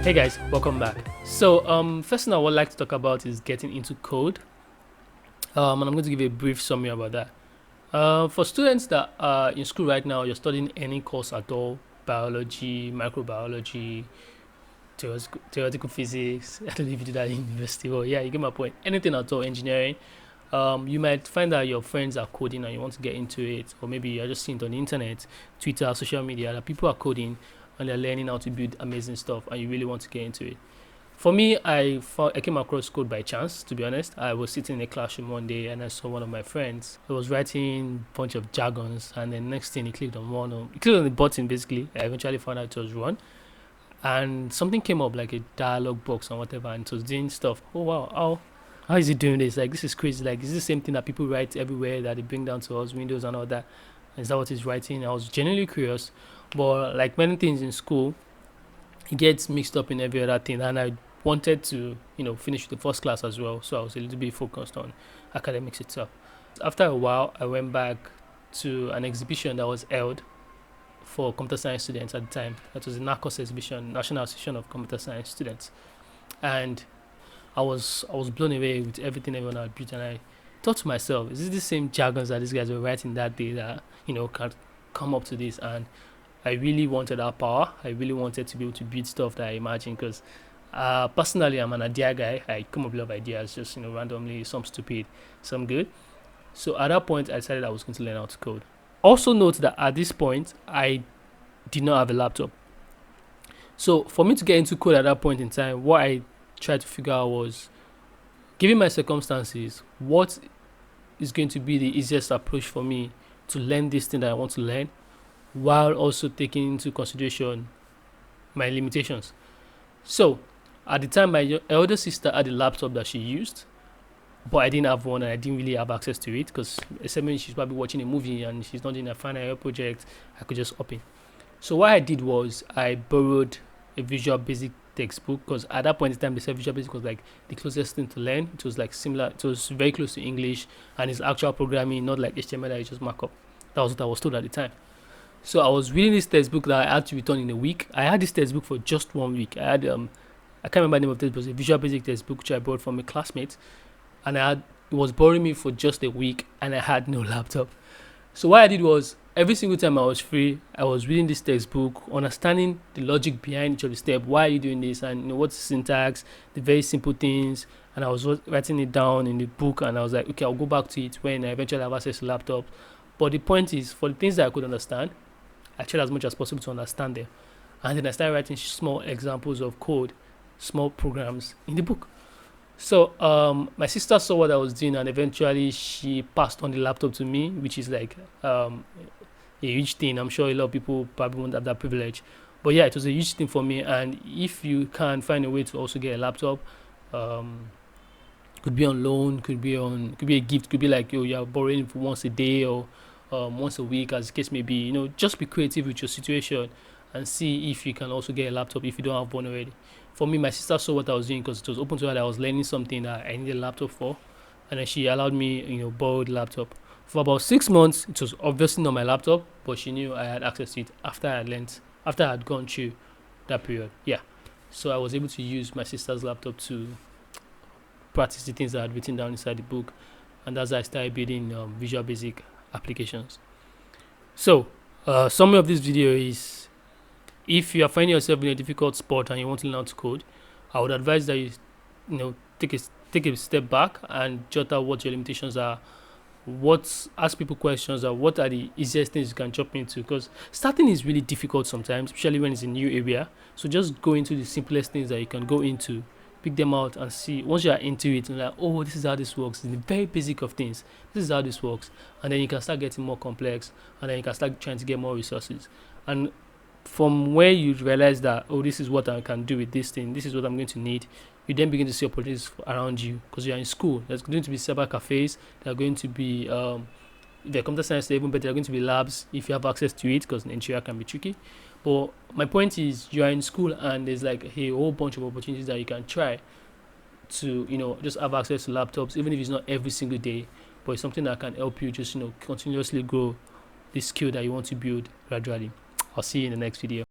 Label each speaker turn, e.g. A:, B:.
A: Hey guys, welcome back. So first thing I would like to talk about is getting into code. And I'm going to give a brief summary about that. For students that are in school right now, you're studying any course at all, biology, microbiology, theoretical physics. I don't know if you do that in university. Well, yeah, you get my point. Anything at all, engineering. You might find that your friends are coding and you want to get into it, or maybe you're just seeing it on the internet, Twitter, social media, that people are coding and they're learning how to build amazing stuff, and you really want to get into it. For me, I came across code by chance. To be honest, I was sitting in a classroom one day and I saw one of my friends who was writing a bunch of jargons, and then next thing he clicked on he clicked on the button. Basically, I eventually found out it was run, and something came up like a dialogue box and whatever, and it was doing stuff. Oh wow, how is he doing this? Like, this is crazy. Like, is this the same thing that people write everywhere that they bring down to us, Windows and all that? Is that what he's writing? I was genuinely curious, but like many things in school, it gets mixed up in every other thing, and I wanted to, finish the first class as well. So I was a little bit focused on academics itself. After a while, I went back to an exhibition that was held for computer science students at the time. That was the NACOS exhibition, National Association of Computer Science Students, and I was blown away with everything everyone had built, and I thought to myself, is this the same jargons that these guys were writing that day that can come up to this? And I really wanted that power. I really wanted to be able to build stuff that I imagined, because personally, I'm an idea guy. I come up with a lot of ideas, just randomly, some stupid, some good. So at that point, I decided I was going to learn how to code. Also note that at this point, I did not have a laptop. So for me to get into code at that point in time, what I tried to figure out was, given my circumstances, what is going to be the easiest approach for me to learn this thing that I want to learn, while also taking into consideration my limitations. So at the time, my elder sister had a laptop that she used, but I didn't have one, and I didn't really have access to it, because except when she's probably watching a movie and she's not doing a final year project, I could just hop in. So what I did was I borrowed a Visual Basic textbook, because at that point in time they said Visual Basic was like the closest thing to learn. It was like similar, it was very close to English, and it's actual programming, not like HTML that you just mark up. That was what I was told at the time. So I was reading this textbook that I had to return in a week. I had this textbook for just 1 week. I can't remember the name of it, but it was a Visual Basic textbook which I borrowed from a classmate, and it was boring me for just a week, and I had no laptop. So what I did was, every single time I was free, I was reading this textbook, understanding the logic behind each of the steps. Why are you doing this? And what's the syntax, the very simple things. And I was writing it down in the book, and I was like, okay, I'll go back to it when I eventually have access to laptop. But the point is, for the things that I could understand, I tried as much as possible to understand them. And then I started writing small examples of code, small programs in the book. So my sister saw what I was doing, and eventually she passed on the laptop to me, which is like a huge thing. I'm sure a lot of people probably won't have that privilege. But yeah, it was a huge thing for me. And if you can find a way to also get a laptop, could be on loan, could be a gift, could be like, you're borrowing for once a day or once a week, as the case may be. Just be creative with your situation and see if you can also get a laptop if you don't have one already. For me, my sister saw what I was doing, because it was open to her that I was learning something that I needed a laptop for, and then she allowed me, borrow the laptop. For about 6 months, it was obviously not my laptop, but she knew I had access to it after I had gone through that period. Yeah, so I was able to use my sister's laptop to practice the things I had written down inside the book, and that's how I started building Visual Basic applications. So, summary of this video is, if you are finding yourself in a difficult spot and you want to learn how to code, I would advise that you take a step back and jot out what your limitations are. Ask people questions, or what are the easiest things you can jump into, because starting is really difficult sometimes, especially when it's a new area. So just go into the simplest things that you can go into, pick them out and see. Once you are into it, and like, oh, this is how this works, in the very basic of things, this is how this works, and then you can start getting more complex, and then you can start trying to get more resources. And from where you realize that, oh, this is what I can do with this thing, this is what I'm going to need, you then begin to see opportunities around you, because you're in school. There's going to be cyber cafes, there are going to be if they're computer science, even better, there are going to be labs if you have access to it, because Nigeria can be tricky. But my point is, you are in school and there's like a whole bunch of opportunities that you can try to just have access to laptops, even if it's not every single day, but it's something that can help you just continuously grow this skill that you want to build gradually. I'll see you in the next video.